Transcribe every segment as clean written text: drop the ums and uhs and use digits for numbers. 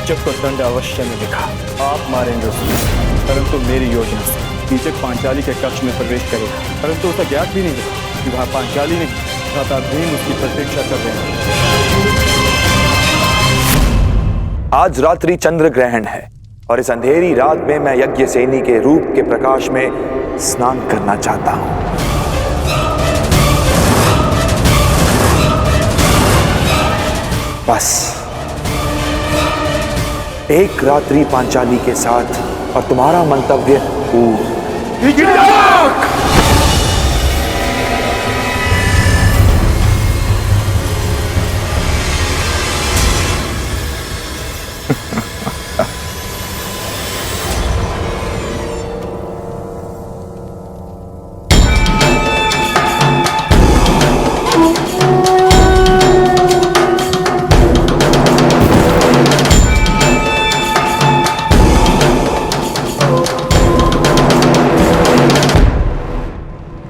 कीचक को दंड अवश्य मिलेगा। आप मारेंगे उसे, परंतु मेरी योजना से कीचक पांचाली के कक्ष में प्रवेश करेगा, परंतु उसे ज्ञात भी नहीं होगा कि वहां पांचाली नहीं, भ्राता भीम उसकी प्रतीक्षा कर रहे हैं। आज रात्रि चंद्र ग्रहण है और इस अंधेरी रात में मैं यज्ञसेनी के रूप के प्रकाश में स्नान करना चाहता हूं। बस एक रात्रि पांचाली के साथ और तुम्हारा मंतव्य पूर्ण।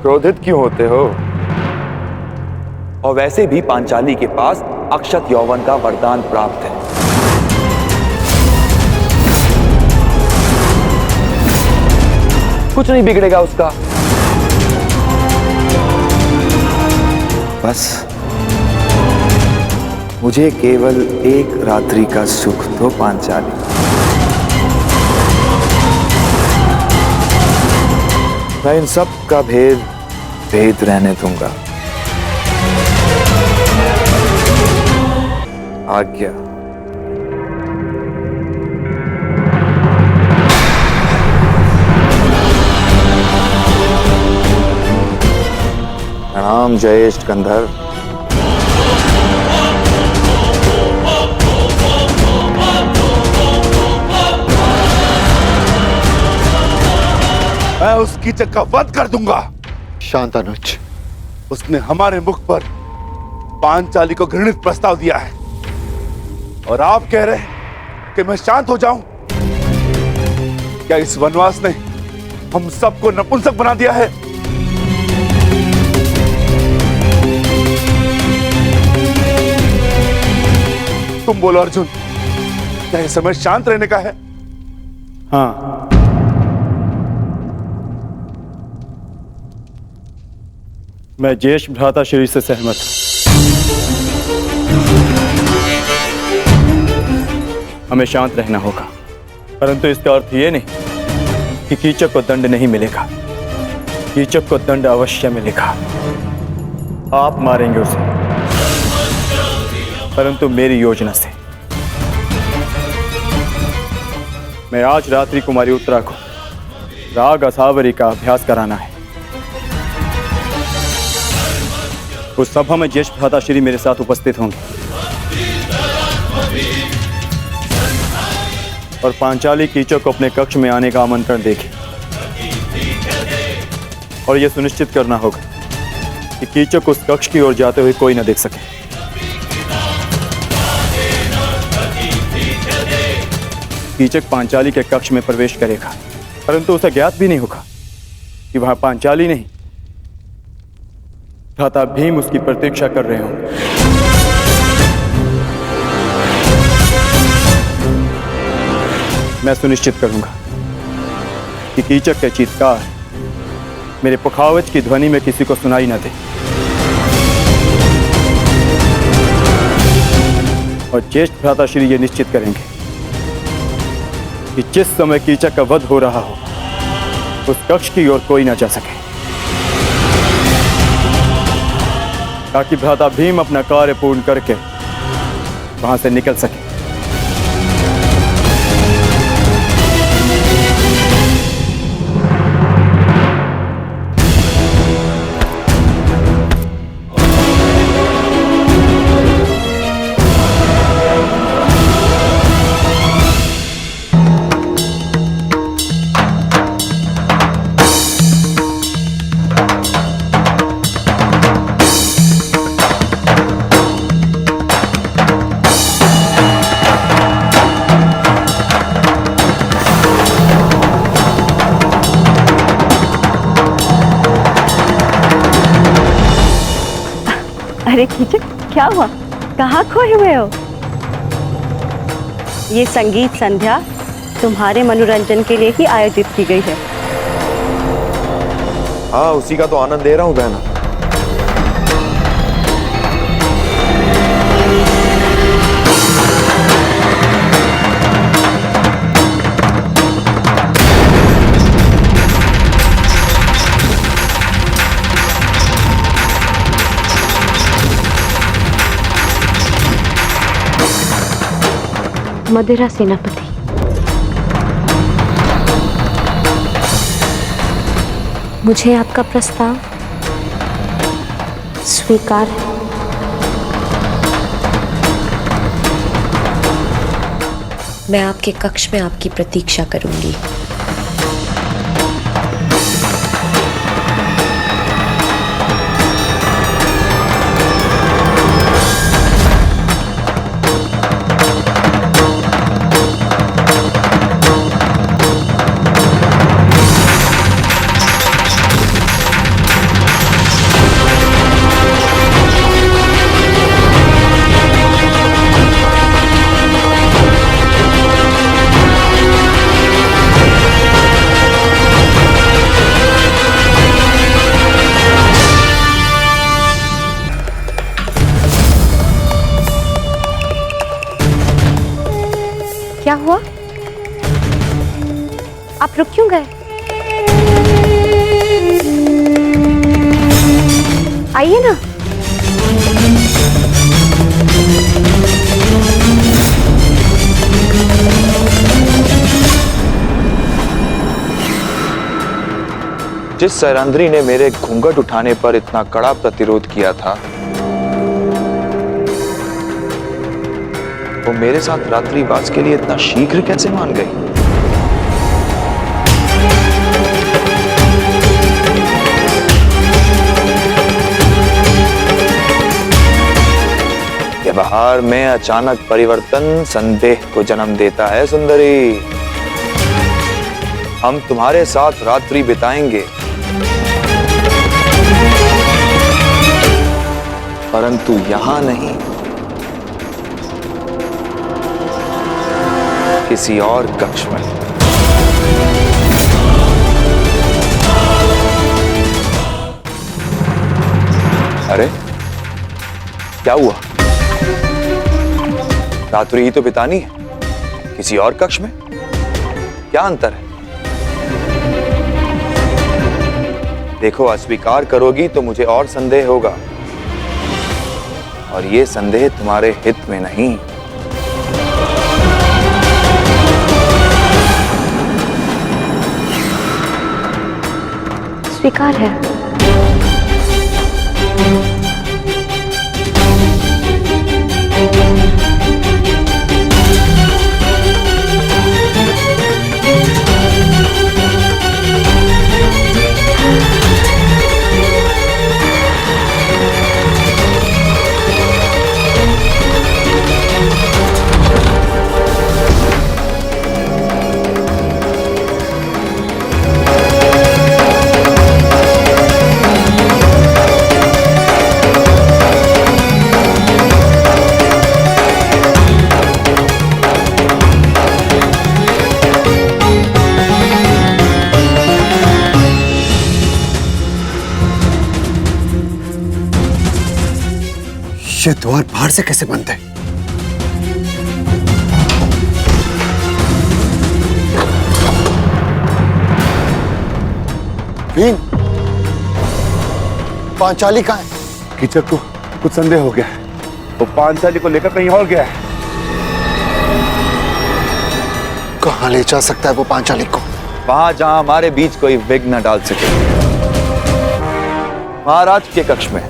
क्रोधित क्यों होते हो? और वैसे भी पांचाली के पास अक्षत यौवन का वरदान प्राप्त है। कुछ नहीं बिगड़ेगा उसका। बस मुझे केवल एक रात्रि का सुख दो पांचाली। मैं इन सब का भेद रहने दूंगा। आज्ञा। प्रणाम ज्येष्ठ गंधर्व। मैं उस कीचक का वध कर दूंगा। शांतानुज, उसने हमारे मुख पर पांचाली को घृणित प्रस्ताव दिया है और आप कह रहे हैं कि मैं शांत हो जाऊं? क्या इस वनवास ने हम सबको नपुंसक बना दिया है? तुम बोलो अर्जुन, क्या इस समय शांत रहने का है? हाँ, मैं ज्येष्ठ भ्राता श्री से सहमत हूं। हमें शांत रहना होगा, परंतु इसका अर्थ यह नहीं कि कीचक को दंड नहीं मिलेगा। कीचक को दंड अवश्य मिलेगा। आप मारेंगे उसे, परंतु मेरी योजना से। मैं आज रात्रि कुमारी उत्तरा को राग असावरी का अभ्यास कराना है। उस सभा में ज्येष्ठ भ्राता श्री मेरे साथ उपस्थित होंगे और पांचाली कीचक को अपने कक्ष में आने का आमंत्रण देगी और यह सुनिश्चित करना होगा कि कीचक उस कक्ष की ओर जाते हुए कोई न देख सके। कीचक पांचाली के कक्ष में प्रवेश करेगा, परंतु उसे ज्ञात भी नहीं होगा कि वहां पांचाली नहीं, भ्राता भीम उसकी प्रतीक्षा कर रहे होंगे। मैं सुनिश्चित करूंगा कि कीचक के चीत्कार मेरे पुखावज की ध्वनि में किसी को सुनाई न दे और ज्येष्ठ भ्राता श्री ये निश्चित करेंगे कि जिस समय कीचक का वध हो रहा हो उस कक्ष की ओर कोई न जा सके, ताकि भ्राता भीम अपना कार्य पूर्ण करके वहां से निकल सके। अरे कीचक, क्या हुआ? कहाँ खोए हुए हो? ये संगीत संध्या तुम्हारे मनोरंजन के लिए ही आयोजित की गई है। हाँ, उसी का तो आनंद ले रहा हूँ बहना। मदिरा सेनापति, मुझे आपका प्रस्ताव स्वीकार है। मैं आपके कक्ष में आपकी प्रतीक्षा करूंगी। क्या हुआ? आप रुक क्यों गए? आइए ना। जिस सैरंध्री ने मेरे घूंघट उठाने पर इतना कड़ा प्रतिरोध किया था, वो मेरे साथ रात्रिवास के लिए इतना शीघ्र कैसे मान गई? व्यवहार में अचानक परिवर्तन संदेह को जन्म देता है सुंदरी। हम तुम्हारे साथ रात्रि बिताएंगे, परंतु यहां नहीं, किसी और कक्ष में। अरे क्या हुआ? रात्रि ही तो बितानी है, किसी और कक्ष में क्या अंतर है? देखो, अस्वीकार करोगी तो मुझे और संदेह होगा, और ये संदेह तुम्हारे हित में नहीं। स्वीकार है। ये द्वार बाहर से कैसे बंद है? वीन, पांचाली कहाँ है? कीचक को कुछ संदेह हो गया है, वो पांचाली को लेकर कहीं और गया है। कहाँ ले जा सकता है वो पांचाली को? वहां जहां हमारे बीच कोई विघ्न न डाल सके, महाराज के कक्ष में।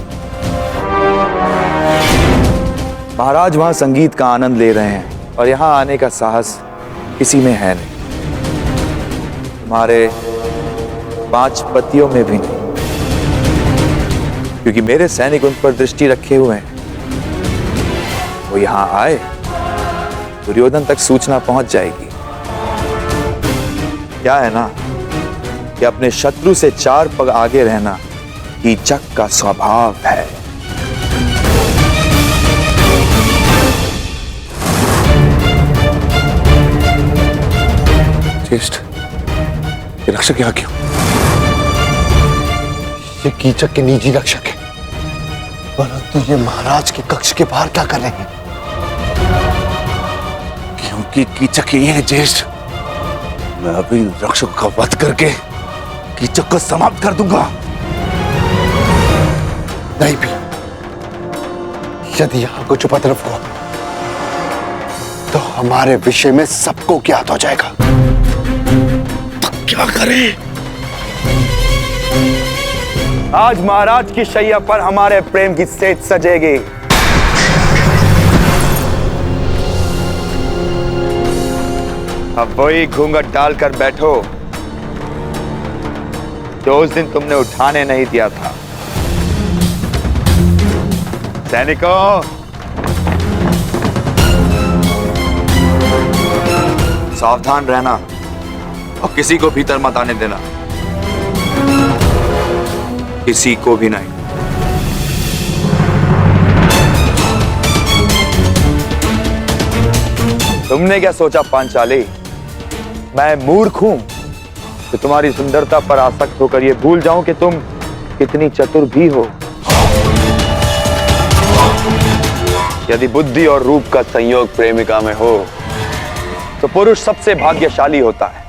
महाराज वहां संगीत का आनंद ले रहे हैं और यहां आने का साहस किसी में है नहीं, तुम्हारे 5 पतियों में भी नहीं, क्योंकि मेरे सैनिक उन पर दृष्टि रखे हुए हैं। वो यहां आए, दुर्योधन तक सूचना पहुंच जाएगी। क्या है ना कि अपने शत्रु से 4 पग आगे रहना कीचक का स्वभाव है। ज्येष्ठ, ये रक्षक यहाँ क्यों? ये कीचक के निजी रक्षक है, परंतु ये महाराज के कक्ष के बाहर क्या कर रहे हैं? क्योंकि कीचक यही है ज्येष्ठ। मैं अभी रक्षक का वध करके कीचक को समाप्त कर दूंगा। नहीं भी, यदि यहाँ कुछ उपद्रव हुआ तो हमारे विषय में सबको ज्ञात हो जाएगा। तो क्या करें? आज महाराज की शैया पर हमारे प्रेम की सेज सजेगी। अब वही घूंघट डालकर बैठो जो उस दिन तुमने उठाने नहीं दिया था। सैनिकों, सावधान रहना और किसी को भीतर मत आने देना, किसी को भी नहीं। तुमने क्या सोचा पांचाली, मैं मूर्ख हूं कि तुम्हारी सुंदरता पर आसक्त होकर यह भूल जाऊं कि तुम कितनी चतुर भी हो। यदि बुद्धि और रूप का संयोग प्रेमिका में हो तो पुरुष सबसे भाग्यशाली होता है,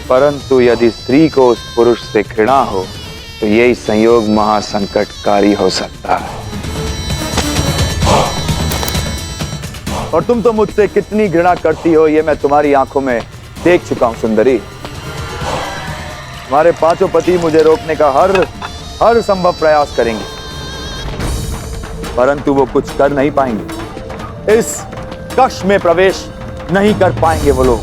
परंतु यदि स्त्री को उस पुरुष से घृणा हो तो यही संयोग महासंकटकारी हो सकता है। और तुम तो मुझसे कितनी घृणा करती हो यह मैं तुम्हारी आंखों में देख चुका हूं सुंदरी। तुम्हारे पांचों पति मुझे रोकने का हर संभव प्रयास करेंगे, परंतु वो कुछ कर नहीं पाएंगे। इस कक्ष में प्रवेश नहीं कर पाएंगे वो लोग।